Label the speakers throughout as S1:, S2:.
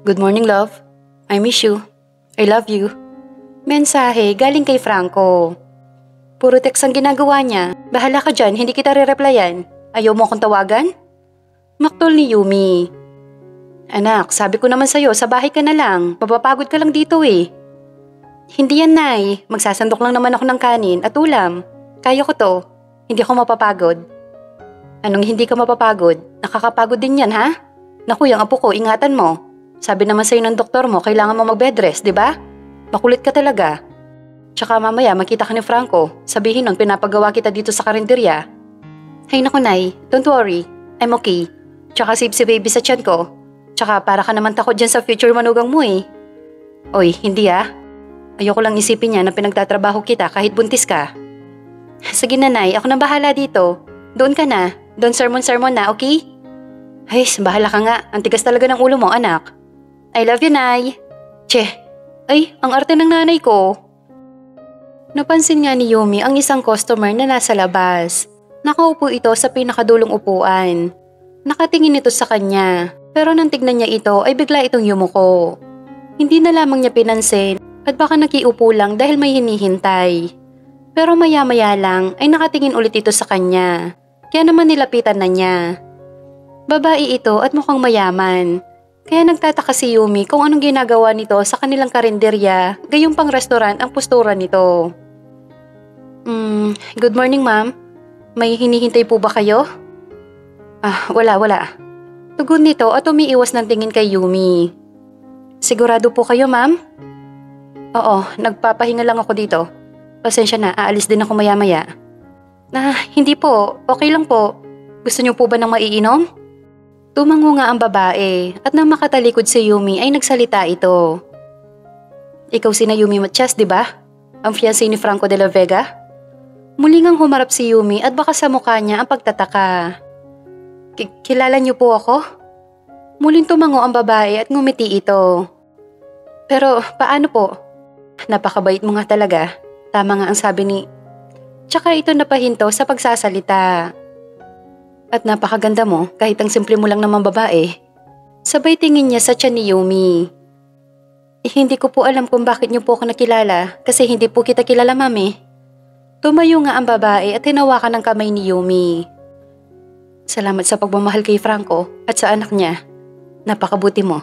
S1: Good morning, love. I miss you. I love you. Mensahe galing kay Franco. Puro text ang ginagawa niya. Bahala ka dyan, hindi kita re-replyan. Ayaw mo akong tawagan? Maktol ni Yumi. Anak, sabi ko naman sa'yo, sa bahay ka na lang. Mapapagod ka lang dito eh. Hindi yan, Nay. Magsasandok lang naman ako ng kanin at ulam. Kaya ko to. Hindi ako mapapagod. Anong hindi ka mapapagod? Nakakapagod din yan, ha? Naku, yung apo ko, ingatan mo. Sabi naman sa'yo ng doktor mo, kailangan mo mag-bed rest, di ba? Makulit ka talaga. Tsaka mamaya, makita ka ni Franco. Sabihin nun, pinapagawa kita dito sa karinderya. Hay naku, Nay. Don't worry. I'm okay. Tsaka safe si baby sa tiyan ko. Tsaka para ka naman takot dyan sa future manugang mo eh. Oy, hindi ah. Ayoko lang isipin niya na pinagtatrabaho kita kahit buntis ka. Sige na, Nay. Ako na bahala dito. Doon ka na. Doon sermon-sermon na, okay? Ay, bahala ka nga. Ang tigas talaga ng ulo mo, anak. I love you, Nay. Che. Ay, ang arte ng nanay ko. Napansin nga ni Yumi ang isang customer na nasa labas. Nakaupo ito sa pinakadulong upuan. Nakatingin ito sa kanya. Pero nang tignan niya ito ay bigla itong yumuko. Hindi na lamang niya pinansin at baka nakiupo lang dahil may hinihintay. Pero maya-maya lang ay nakatingin ulit ito sa kanya. Kaya naman nilapitan na niya. Babae ito at mukhang mayaman. Kaya nagtataka si Yumi kung anong ginagawa nito sa kanilang karinderya, gayong pang restaurant ang postura nito. Good morning, ma'am. May hinihintay po ba kayo? Wala. Tugon nito at umiiwas ng tingin kay Yumi. Sigurado po kayo, ma'am? Oo, nagpapahinga lang ako dito. Pasensya na, aalis din ako maya-maya. Hindi po. Okay lang po. Gusto niyo po ba ng maiinom? Tumango nga ang babae at nang makatalikod si Yumi ay nagsalita ito. Ikaw si Yumi Matias, di ba? Ang fiancé ni Franco de la Vega? Muli ngang humarap si Yumi at baka sa mukha niya ang pagtataka. Kilala niyo po ako? Muling tumango ang babae at ngumiti ito. Pero paano po? Napakabait mo nga talaga. Tama nga ang sabi ni... Tsaka ito napahinto sa pagsasalita. At napakaganda mo kahit ang simple mo lang naman babae. Sabay tingin niya sa tiyan ni Yumi. Hindi ko po alam kung bakit niyo po ako nakilala kasi hindi po kita kilala, mami. Tumayo nga ang babae at hinawakan ng kamay ni Yumi. Salamat sa pagmamahal kay Franco at sa anak niya. Napakabuti mo.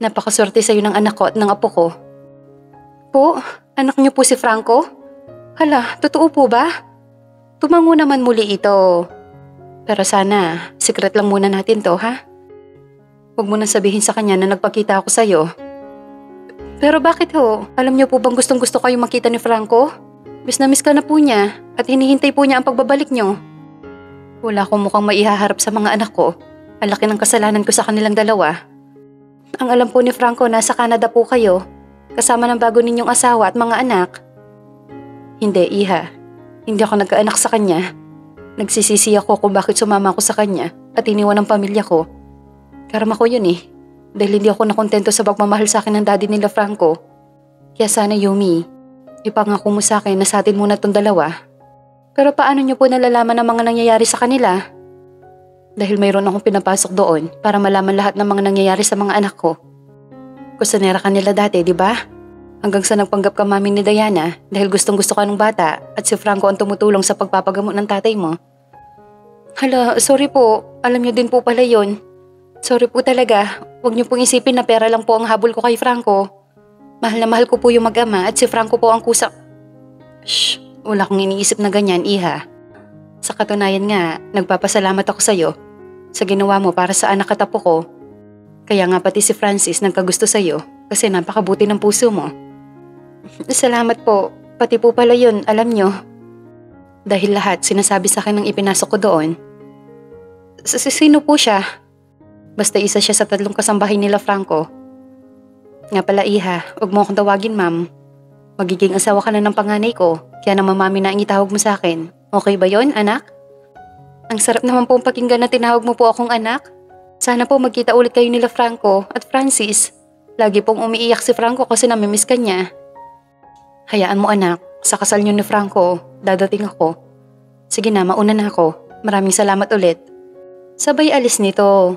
S1: Napakaswerte sa'yo ng anak ko at ng apo ko. Po, anak niyo po si Franco? Hala, totoo po ba? Tumango naman muli ito. Pero sana, secret lang muna natin to, ha? Huwag mo nang sabihin sa kanya na nagpakita ako sa'yo. Pero bakit ho? Alam niyo po bang gustong gusto kayong makita ni Franco? Miss na miss ka na po niya at hinihintay po niya ang pagbabalik niyo. Wala akong mukhang maihaharap sa mga anak ko. Ang laki ng kasalanan ko sa kanilang dalawa. Ang alam po ni Franco, nasa Canada po kayo. Kasama ng bago ninyong asawa at mga anak. Hindi, Iha. Hindi ako nagkaanak sa kanya. Nagsisisi ako kung bakit sumama ako sa kanya at iniwan ang pamilya ko. Karma ko yun eh. Dahil hindi ako nakontento sa pagmamahal sa akin ng daddy nila Franco. Kaya sana Yumi, ipangako mo sa akin na sa atin muna tong dalawa. Pero paano niyo po nalalaman ang mga nangyayari sa kanila? Dahil mayroon akong pinapasok doon para malaman lahat ng mga nangyayari sa mga anak ko. Kusanera ka nila dati, di ba? Hanggang sa nagpanggap ka mami ni Diana dahil gustong gusto ka ng bata at si Franco ang tumutulong sa pagpapagamot ng tatay mo. Hala, sorry po. Alam niyo din po pala yun. Sorry po talaga. Huwag niyo pong isipin na pera lang po ang habol ko kay Franco. Mahal na mahal ko po yung mag-ama at si Franco po ang kusa... Shh, wala kong iniisip na ganyan, Iha. Sa katunayan nga, nagpapasalamat ako sa'yo sa ginawa mo para sa anak at apo ko. Kaya nga pati si Francis nagkagusto sa'yo kasi napakabuti ng puso mo. Salamat po. Pati po pala yun, alam nyo. Dahil lahat sinasabi sa akin ng ipinasok ko doon. Sino po siya? Basta isa siya sa 3 kasambahay nila Franco. Nga pala, Iha, huwag mo akong tawagin, ma'am. Magiging asawa ka na ng panganay ko, kaya naman mami na ang itawag mo sa akin. Okay ba yon, anak? Ang sarap naman pong pakinggan na tinawag mo po akong anak. Sana po magkita ulit kayo nila Franco at Francis. Lagi pong umiiyak si Franco kasi namimiss ka niya. Hayaan mo, anak, sa kasal niyo ni Franco, dadating ako. Sige na, mauna na ako. Maraming salamat ulit. Sabay alis nito.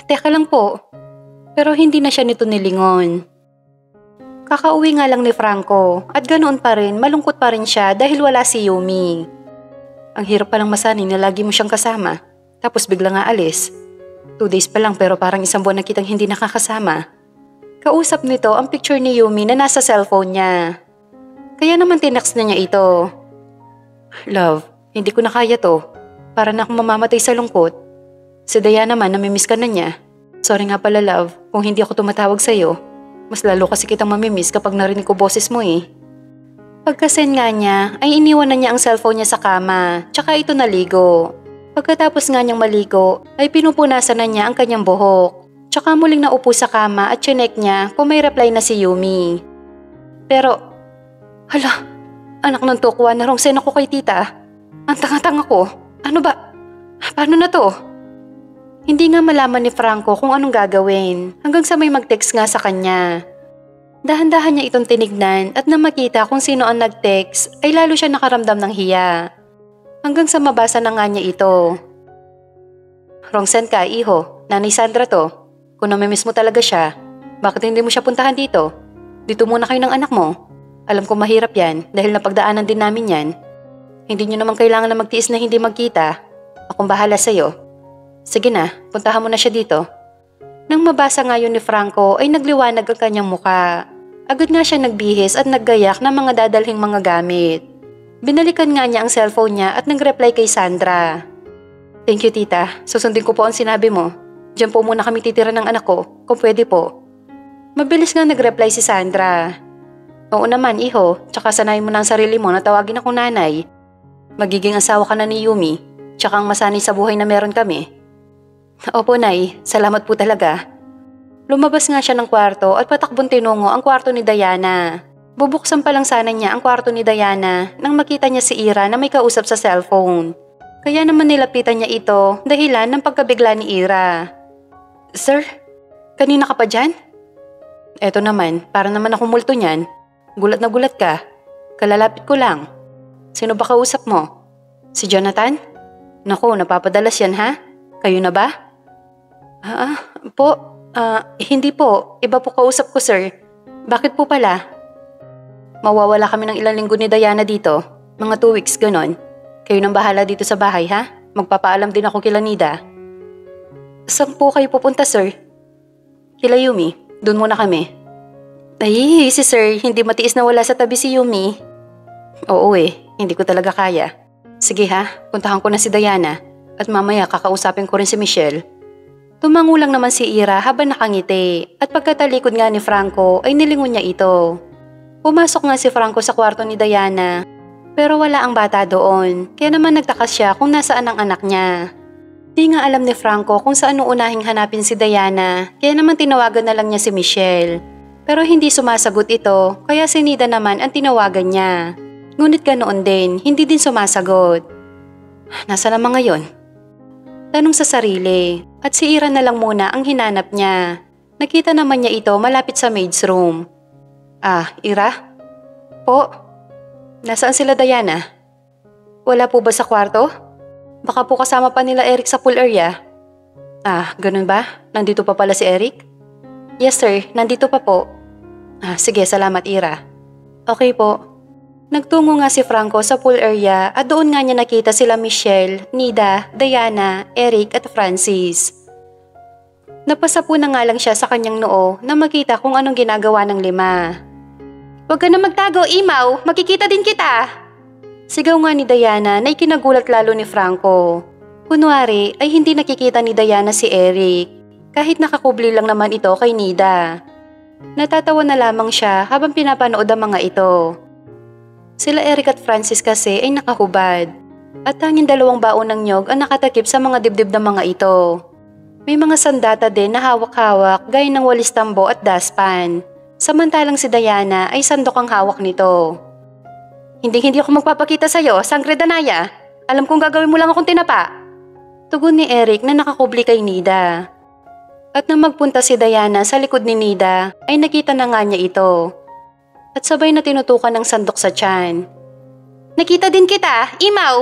S1: Teka lang po. Pero hindi na siya nito nilingon. Kakauwi nga lang ni Franco at ganoon pa rin malungkot pa rin siya dahil wala si Yumi. Ang hirap palang masanay na lagi mo siyang kasama tapos bigla nga alis. 2 days pa lang pero parang 1 buwan na kitang hindi nakakasama. Kausap nito ang picture ni Yumi na nasa cellphone niya. Kaya naman tinext na niya ito. Love, hindi ko na kaya to. Para na akong mamamatay sa lungkot. Si Diana naman namimiss ka na niya. Sorry nga pala love kung hindi ako tumatawag sa'yo. Mas lalo kasi kitang mamimiss kapag narinig ko boses mo eh. Pagkasend nga niya ay iniwan na niya ang cellphone niya sa kama tsaka ito naligo. Pagkatapos nga niyang maligo ay pinupunasan na niya ang kanyang buhok. Tsaka muling naupo sa kama at chinek niya kung may reply na si Yumi. Pero, hala, anak ng tukwa na wrong send ako kay tita. Ang tanga-tanga ko. Ano ba? Paano na to? Hindi nga malaman ni Franco kung anong gagawin hanggang sa may mag-text nga sa kanya. Dahan-dahan niya itong tinignan at nang makita kung sino ang nag-text ay lalo siya nakaramdam ng hiya. Hanggang sa mabasa na nga niya ito. Wrong send ka, iho. Nanay Sandra to. Kung namimiss mo talaga siya, bakit hindi mo siya puntahan dito? Dito muna kayo ng anak mo. Alam ko mahirap yan dahil napagdaanan din namin yan. Hindi nyo naman kailangan na magtiis na hindi magkita. Akong bahala sa'yo. Sige na, puntahan mo na siya dito. Nang mabasa nga yun ni Franco ay nagliwanag ang kanyang muka. Agad nga siya nagbihis at naggayak ng mga dadalhing mga gamit. Binalikan nga niya ang cellphone niya at nag-reply kay Sandra. Thank you tita, susundin ko po ang sinabi mo. Diyan po muna kami titira ng anak ko, kung pwede po. Mabilis nga nag-reply si Sandra. Oo naman iho, tsaka sanayin mo na ang sarili mo na tawagin akong nanay. Magiging asawa ka na ni Yumi, tsaka ang masanay sa buhay na meron kami. Opo nay, salamat po talaga. Lumabas nga siya ng kwarto at patakbong tinungo ang kwarto ni Diana. Bubuksan pa lang sana niya ang kwarto ni Diana nang makita niya si Ira na may kausap sa cellphone. Kaya naman nilapitan niya ito dahilan ng pagkabigla ni Ira. Sir, kanina ka pa dyan? Eto naman, para naman akong multo niyan. Gulat na gulat ka. Kalalapit ko lang. Sino ba kausap mo? Si Jonathan? Naku, napapadalas yan ha? Kayo na ba? Hindi po. Iba po kausap ko sir. Bakit po pala? Mawawala kami ng ilang linggo ni Diana dito. Mga 2 weeks ganon. Kayo nang bahala dito sa bahay ha? Magpapaalam din ako kila Nida. Saan po kayo pupunta sir? Kila Yumi. Doon muna kami. Ay, si sir, hindi matiis na wala sa tabi si Yumi. Oo hindi ko talaga kaya. Sige ha, puntahan ko na si Diana at mamaya kakausapin ko rin si Michelle. Tumango lang naman si Ira habang nakangiti at pagkatalikod nga ni Franco ay nilingon niya ito. Pumasok nga si Franco sa kwarto ni Diana pero wala ang bata doon kaya naman nagtakas siya kung nasaan ang anak niya. Di nga alam ni Franco kung saan uunahing hanapin si Diana kaya naman tinawagan na lang niya si Michelle. Pero hindi sumasagot ito kaya si Nida naman ang tinawagan niya. Ngunit ganoon din, hindi din sumasagot. Nasaan ang mga yon? Tanong sa sarili at si Ira na lang muna ang hinanap niya. Nakita naman niya ito malapit sa maid's room. Ira? Po? Nasaan sila Diana? Wala po ba sa kwarto? Baka po kasama pa nila Eric sa pool area. Ganun ba? Nandito pa pala si Eric? Yes sir, nandito pa po. Sige, salamat Ira. Okay po. Nagtungo nga si Franco sa pool area at doon nga niya nakita sila Michelle, Nida, Diana, Eric at Francis. Napasapo na nga lang siya sa kanyang noo na makita kung anong ginagawa ng 5. Huwag ka na magtago, Imaw! Makikita din kita! Sigaw nga ni Diana na ikinagulat lalo ni Franco. Kunwari ay hindi nakikita ni Diana si Eric, kahit nakakubli lang naman ito kay Nida. Natatawa na lamang siya habang pinapanood ang mga ito. Sila Eric at Francis kasi ay nakahubad, at tanging 2 baon ng nyog ang nakatakip sa mga dibdib ng mga ito. May mga sandata din na hawak-hawak gaya ng walis tambo at daspan, samantalang si Diana ay sandok ang hawak nito. Hindi ako magpapakita sa'yo, Sangre Danaya. Alam kong gagawin mo lang akong tinapa. Tugon ni Eric na nakakubli kay Nida. At nang magpunta si Diana sa likod ni Nida, ay nakita na nga niya ito. At sabay na tinutukan ng sandok sa tiyan. Nakita din kita, Imaw!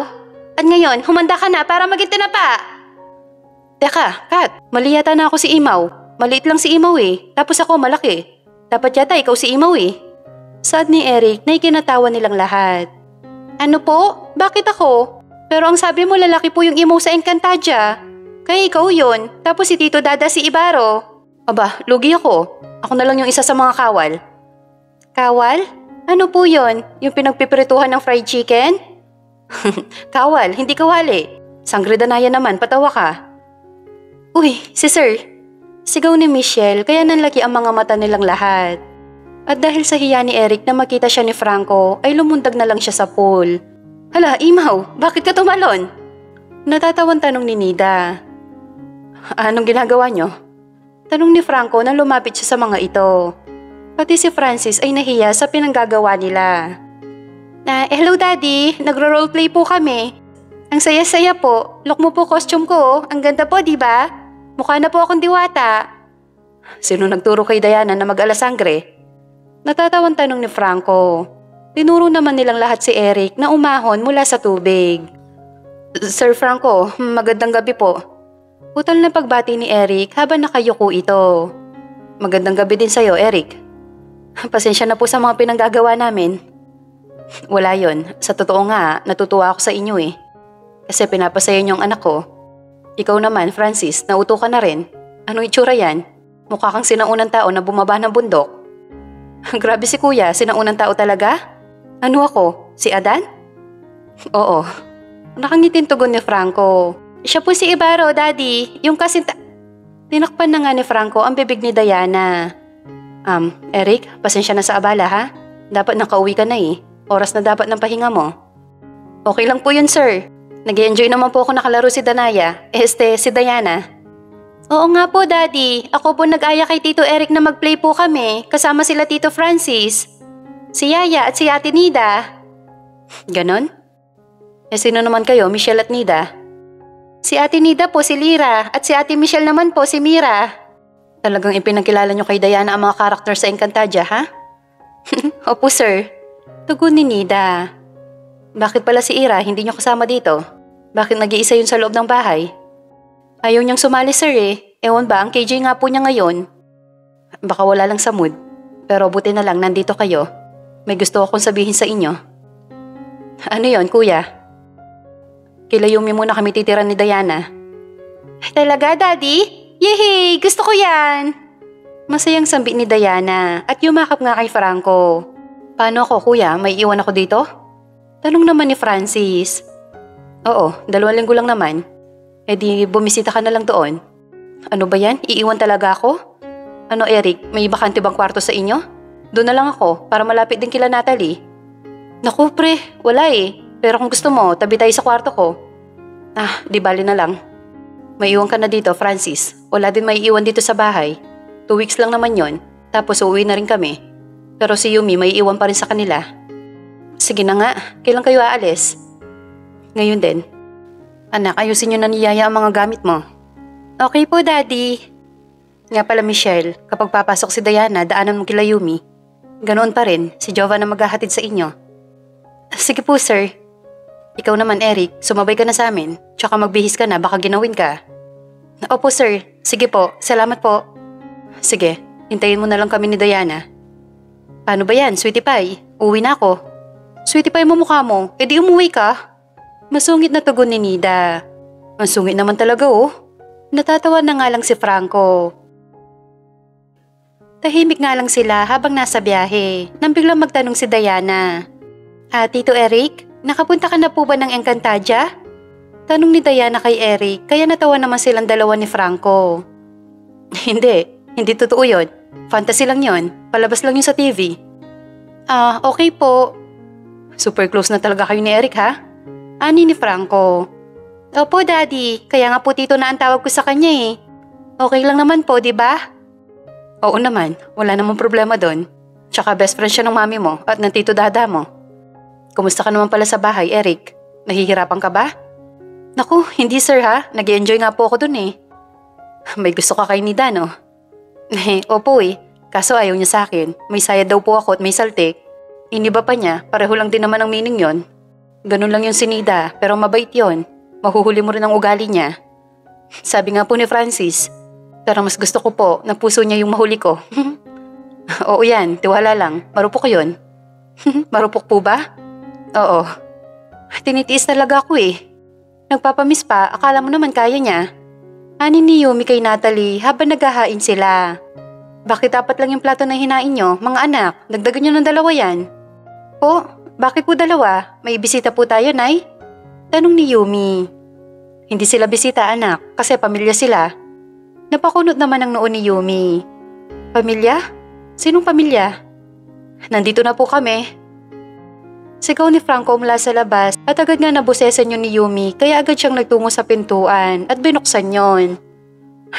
S1: At ngayon, humanda ka na para maging tinapa. Teka, Kat, mali yata na ako si Imaw. Maliit lang si Imaw eh. Tapos ako malaki. Dapat yata ikaw si Imaw eh. Saad ni Eric na ikinatawa nilang lahat. Ano po? Bakit ako? Pero ang sabi mo lalaki po yung Imaw sa Encantadia. Kaya ikaw yun. Tapos si Tito Dada si Ibaro. Aba, lugi ako. Ako na lang yung isa sa mga kawal. Kawal? Ano po yun? Yung pinagpiprituhan ng fried chicken? Kawal, hindi kawali. Sangre Danaya naman, patawa ka. Uy, si Sir. Sigaw ni Michelle kaya nanlaki ang mga mata nilang lahat. At dahil sa hiya ni Eric na makita siya ni Franco ay lumundag na lang siya sa pool. Hala, Imaw, bakit ka tumalon? Natatawan tanong ni Nida. Anong ginagawa nyo? Tanong ni Franco na lumapit siya sa mga ito. Pati si Francis ay nahiya sa pinanggagawa nila. Hello Daddy, nagro-roleplay po kami. Ang saya-saya po, look mo po costume ko, ang ganda po diba? Mukha na po akong diwata. Sino nagturo kay Diana na mag-alasangre? Natatawan tanong ni Franco. Tinuro naman nilang lahat si Eric na umahon mula sa tubig. Sir Franco, magandang gabi po. Putal na pagbati ni Eric habang nakayuko ito. Magandang gabi din sa'yo, Eric. Pasensya na po sa mga pinanggagawa namin. Wala yon. Sa totoo nga, natutuwa ako sa inyo eh. Kasi pinapasaya niyo ang anak ko. Ikaw naman, Francis, nauto ka na rin. Anong itsura yan? Mukha kang sinaunang tao na bumaba ng bundok. Grabe si kuya, sinaunang tao talaga? Ano ako? Si Adan? Oo. Nakangiting tugon ni Franco. Siya po si Ibaro, Daddy. Yung kasinta... Tinakpan na nga ni Franco ang bibig ni Diana. Eric, pasensya na sa abala ha? Dapat nakauwi ka na eh. Oras na dapat ng pahinga mo. Okay lang po yun, sir. Nag-enjoy naman po ako nakalaro si Danaya. Si Diana. Oo nga po, Daddy. Ako po nag-aya kay Tito Eric na mag-play po kami. Kasama sila Tito Francis. Si Yaya at si Ate Nida. Ganon? Sino naman kayo, Michelle at Nida? Si Ate Nida po si Lyra at si Ate Michelle naman po si Mira. Talagang ipinagkilala nyo kay Diana ang mga karakter sa Encantadia, ha? Opo, sir. Tugon ni Nida. Bakit pala si Ira hindi nyo kasama dito? Bakit nag-iisa yun sa loob ng bahay? Ayaw niyang sumali, sir eh. Ewan ba, ang KJ nga po niya ngayon. Baka wala lang sa mood. Pero buti na lang nandito kayo. May gusto akong sabihin sa inyo. Ano yon, kuya? Kila Yumi muna kami titira ni Diana. Talaga, Daddy? Yehey! Gusto ko yan! Masayang sambi ni Diana at yumakap nga kay Franco. Paano ako, kuya? May iwan ako dito? Tanong naman ni Francis. Oo, 2 linggo lang naman. E di bumisita ka na lang doon. Ano ba yan? Iiwan talaga ako? Ano, Eric? May bakante bang kwarto sa inyo? Doon na lang ako para malapit din kila Natalie. Naku, pre. Wala eh. Pero kung gusto mo, tabi tayo sa kwarto ko. Di bali na lang. May iwan ka na dito, Francis. Wala din may iwan dito sa bahay. 2 weeks lang naman yon. Tapos uuwi na rin kami. Pero si Yumi may iwan pa rin sa kanila. Sige na nga, kailan kayo aalis? Ngayon din. Anak, ayusin nyo na ni Yaya ang mga gamit mo. Okay po, Daddy. Nga pala, Michelle, kapag papasok si Diana, daanan mo kila Yumi. Ganoon pa rin, si Jova na maghahatid sa inyo. Sige po, sir. Ikaw naman, Eric, sumabay ka na sa amin. Tsaka magbihis ka na, baka ginawin ka. Opo, sir. Sige po, salamat po. Sige, hintayin mo na lang kami ni Diana. Paano ba yan, Sweetie Pie? Uwi na ako. Sweetie Pie mo mukha mo, edi umuwi ka. Masungit na tugon ni Nida. Ang sungit naman talaga oh. Natatawa na nga lang si Franco. Tahimik nga lang sila habang nasa biyahe nang biglang magtanong si Diana. Tito Eric, nakapunta ka na po ba ng Encantadia? Tanong ni Diana kay Eric kaya natawa naman silang dalawa ni Franco. Hindi totoo yun. Fantasy lang yun. Palabas lang yun sa TV. Okay po. Super close na talaga kayo ni Eric ha? Ani ni Franco. Opo, Daddy. Kaya nga po Tito na ang tawag ko sa kanya eh. Okay lang naman po, di ba? Oo naman. Wala namang problema doon. Tsaka best friend siya ng mami mo at ng Tito Dada mo. Kumusta ka naman pala sa bahay, Eric? Nahihirapan ka ba? Naku, hindi sir ha. Nag-enjoy nga po ako dun eh. May gusto ka kay Nida, no? Opo eh. Kaso ayaw niya sa akin. May sayad daw po ako at may saltik. Iniba pa niya, pareho lang din naman ang meaning yon. Ganun lang yung si Nida, pero mabait yon. Mahuhuli mo rin ang ugali niya. Sabi nga po ni Francis, Pero mas gusto ko po na puso niya yung mahuli ko. Oo yan, tiwala lang. Marupok yun. Marupok po ba? Oo. Tinitiis talaga ako eh. Nagpapamiss pa, akala mo naman kaya niya. Ani ni Yumi kay Natalie habang naghahain sila. Bakit dapat lang yung plato na hinain nyo, mga anak? Dagdagan nyo ng 2 yan. Po, bakit po 2? May bisita po tayo, Nay? Tanong ni Yumi. Hindi sila bisita, anak, kasi pamilya sila. Napakunot naman ang noon ni Yumi. Pamilya? Sinong pamilya? Nandito na po kami. Sigaw ni Franco mula sa labas at agad nga nabusesan yun ni Yumi kaya agad siyang nagtungo sa pintuan at binuksan yon.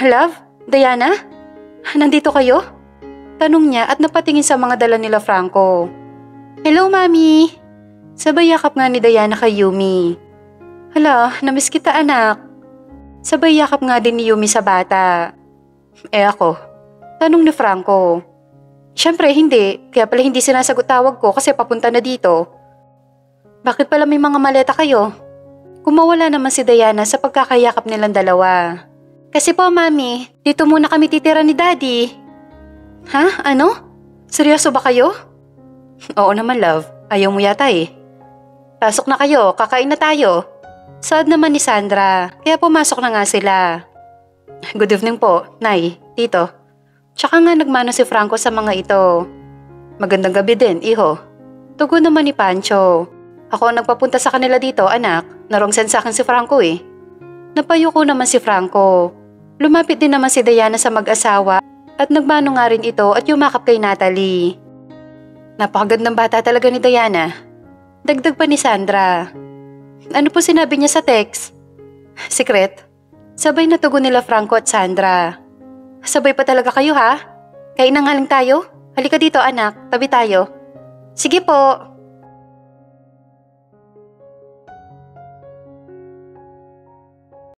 S1: Love? Diana? Nandito kayo? Tanong niya at napatingin sa mga dala nila Franco. Hello, Mami! Sabay yakap nga ni Diana kay Yumi. Hala, namiss kita anak. Sabay yakap nga din ni Yumi sa bata. Ako? Tanong ni Franco. Siyempre hindi, kaya pala hindi sinasagot tawag ko kasi papunta na dito. Bakit pala may mga maleta kayo? Kumawala naman si Diana sa pagkakayakap nilang dalawa. Kasi po, Mami, dito muna kami titira ni Daddy. Ha? Ano? Seryoso ba kayo? Oo naman, love. Ayaw mo yata eh. Pasok na kayo, kakain na tayo. Saad naman ni Sandra, kaya pumasok na nga sila. Good evening po, Nay, Tito. Tsaka nga nagmano si Franco sa mga ito. Magandang gabi din, iho. Tugon naman ni Pancho. Ako ang nagpapunta sa kanila dito, anak. Narongsen sa akin si Franco eh. Napayuko naman si Franco. Lumapit din naman si Diana sa mag-asawa at nagmano nga rin ito at yumakap kay Natalie. Napakagandang bata talaga ni Diana. Dagdag pa ni Sandra. Ano po sinabi niya sa text? Secret? Sabay na tugon nila Franco at Sandra. Sabay pa talaga kayo ha? Kain na nga lang tayo? Halika dito anak, tabi tayo. Sige po.